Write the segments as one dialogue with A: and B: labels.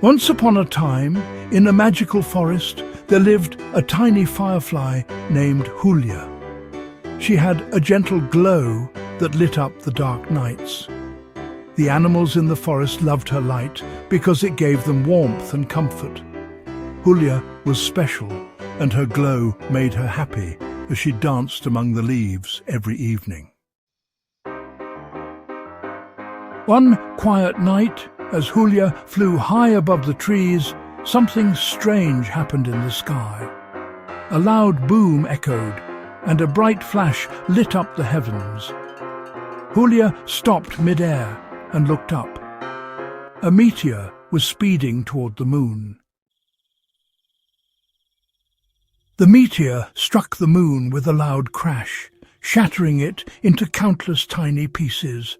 A: Once upon a time, in a magical forest, there lived a tiny firefly named Julia. She had a gentle glow that lit up the dark nights. The animals in the forest loved her light because it gave them warmth and comfort. Julia was special, and her glow made her happy as she danced among the leaves every evening. One quiet night, as Julia flew high above the trees, something strange happened in the sky. A loud boom echoed, and a bright flash lit up the heavens. Julia stopped mid-air and looked up. A meteor was speeding toward the moon. The meteor struck the moon with a loud crash, shattering it into countless tiny pieces.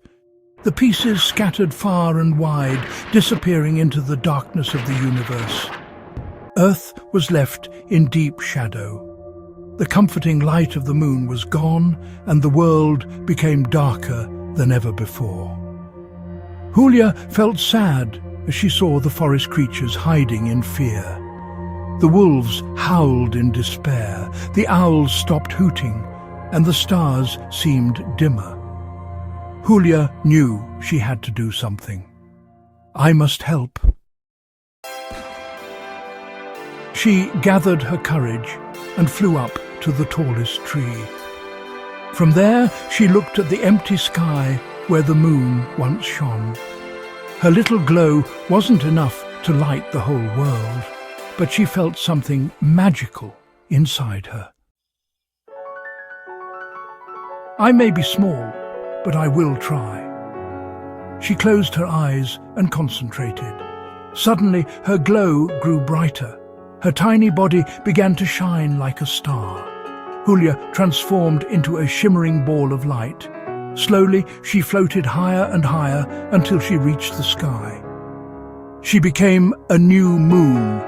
A: The pieces scattered far and wide, disappearing into the darkness of the universe. Earth was left in deep shadow. The comforting light of the moon was gone, and the world became darker than ever before. Julia felt sad as she saw the forest creatures hiding in fear. The wolves howled in despair, the owls stopped hooting, and the stars seemed dimmer. Julia knew she had to do something. I must help. She gathered her courage and flew up to the tallest tree. From there, she looked at the empty sky where the moon once shone. Her little glow wasn't enough to light the whole world, but she felt something magical inside her. I may be small, but I will try. She closed her eyes and concentrated. Suddenly, her glow grew brighter. Her tiny body began to shine like a star. Julia transformed into a shimmering ball of light. Slowly, she floated higher and higher until she reached the sky. She became a new moon,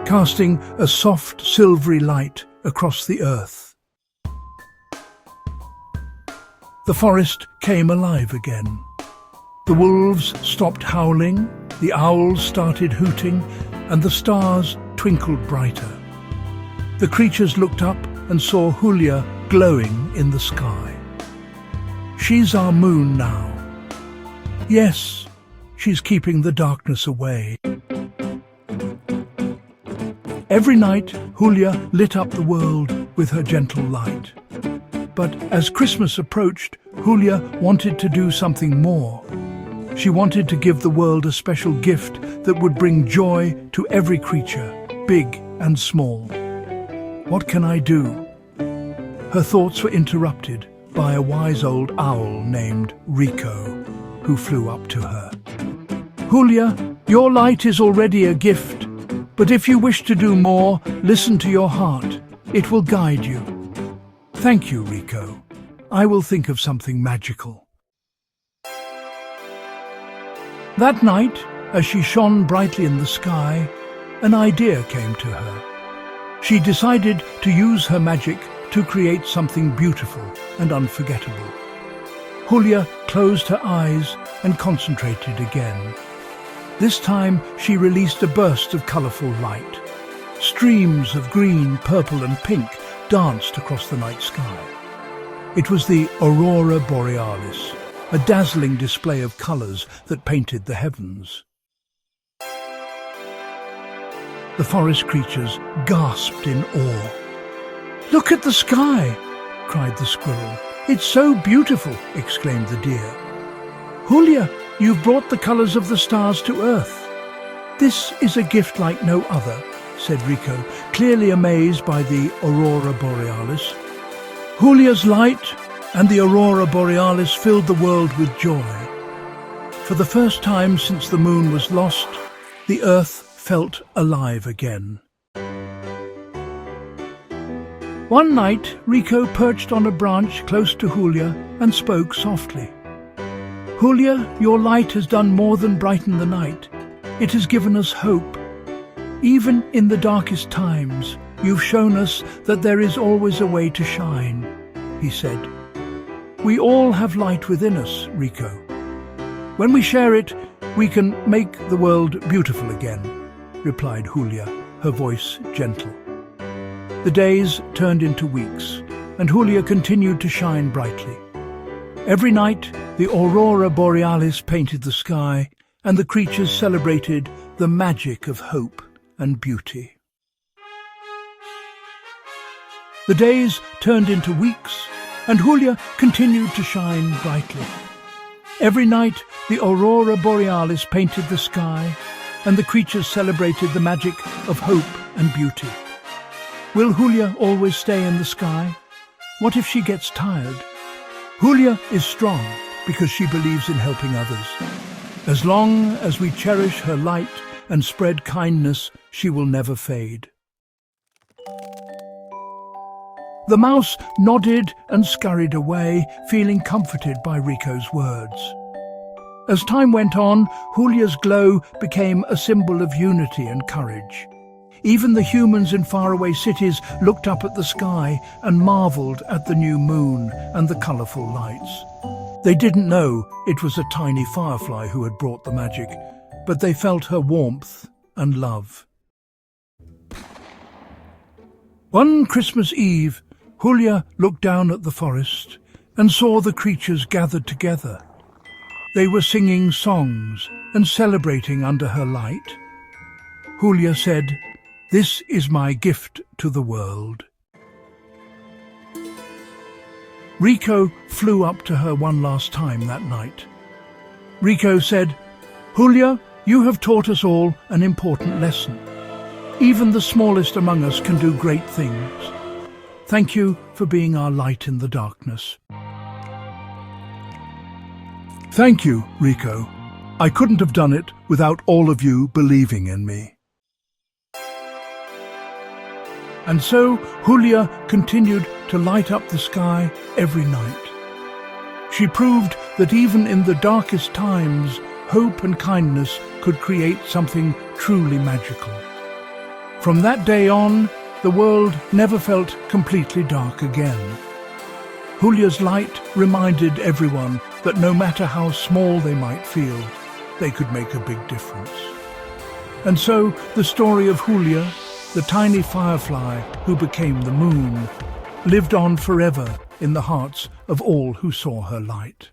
A: casting a soft, silvery light across the earth. The forest came alive again. The wolves stopped howling, the owls started hooting, and the stars twinkled brighter. The creatures looked up and saw Julia glowing in the sky. She's our moon now. Yes, she's keeping the darkness away. Every night, Julia lit up the world with her gentle light. But as Christmas approached, Julia wanted to do something more. She wanted to give the world a special gift that would bring joy to every creature, big and small. What can I do? Her thoughts were interrupted by a wise old owl named Rico, who flew up to her. Julia, your light is already a gift, but if you wish to do more, listen to your heart. It will guide you. Thank you, Rico. I will think of something magical. That night, as she shone brightly in the sky, an idea came to her. She decided to use her magic to create something beautiful and unforgettable. Julia closed her eyes and concentrated again. This time, she released a burst of colorful light. Streams of green, purple and pink danced across the night sky. It was the Aurora Borealis, a dazzling display of colors that painted the heavens. The forest creatures gasped in awe. "Look at the sky!" cried the squirrel. "It's so beautiful!" exclaimed the deer. "Julia, you've brought the colors of the stars to Earth. This is a gift like no other," said Rico, clearly amazed by the Aurora Borealis. Julia's light and the Aurora Borealis filled the world with joy. For the first time since the moon was lost, the earth felt alive again. One night, Rico perched on a branch close to Julia and spoke softly. "Julia, your light has done more than brighten the night. It has given us hope. Even in the darkest times, you've shown us that there is always a way to shine," he said. "We all have light within us, Rico. When we share it, we can make the world beautiful again." replied Julia, her voice gentle. The days turned into weeks, and Julia continued to shine brightly. Every night, the aurora borealis painted the sky, and the creatures celebrated the magic of hope and beauty. The days turned into weeks, and Julia continued to shine brightly. Every night, the aurora borealis painted the sky, and the creatures celebrated the magic of hope and beauty. Will Julia always stay in the sky? What if she gets tired? Julia is strong because she believes in helping others. As long as we cherish her light and spread kindness, she will never fade. The mouse nodded and scurried away, feeling comforted by Rico's words. As time went on, Julia's glow became a symbol of unity and courage. Even the humans in faraway cities looked up at the sky and marveled at the new moon and the colorful lights. They didn't know it was a tiny firefly who had brought the magic, but they felt her warmth and love. One Christmas Eve, Julia looked down at the forest and saw the creatures gathered together. They were singing songs and celebrating under her light. Julia said, "This is my gift to the world." Rico flew up to her one last time that night. Rico said, "Julia, you have taught us all an important lesson. Even the smallest among us can do great things. Thank you for being our light in the darkness." "Thank you, Rico. I couldn't have done it without all of you believing in me." And so Julia continued to light up the sky every night. She proved that even in the darkest times, hope and kindness could create something truly magical. From that day on, the world never felt completely dark again. Julia's light reminded everyone that no matter how small they might feel, they could make a big difference. And so the story of Julia, the tiny firefly who became the moon, lived on forever in the hearts of all who saw her light.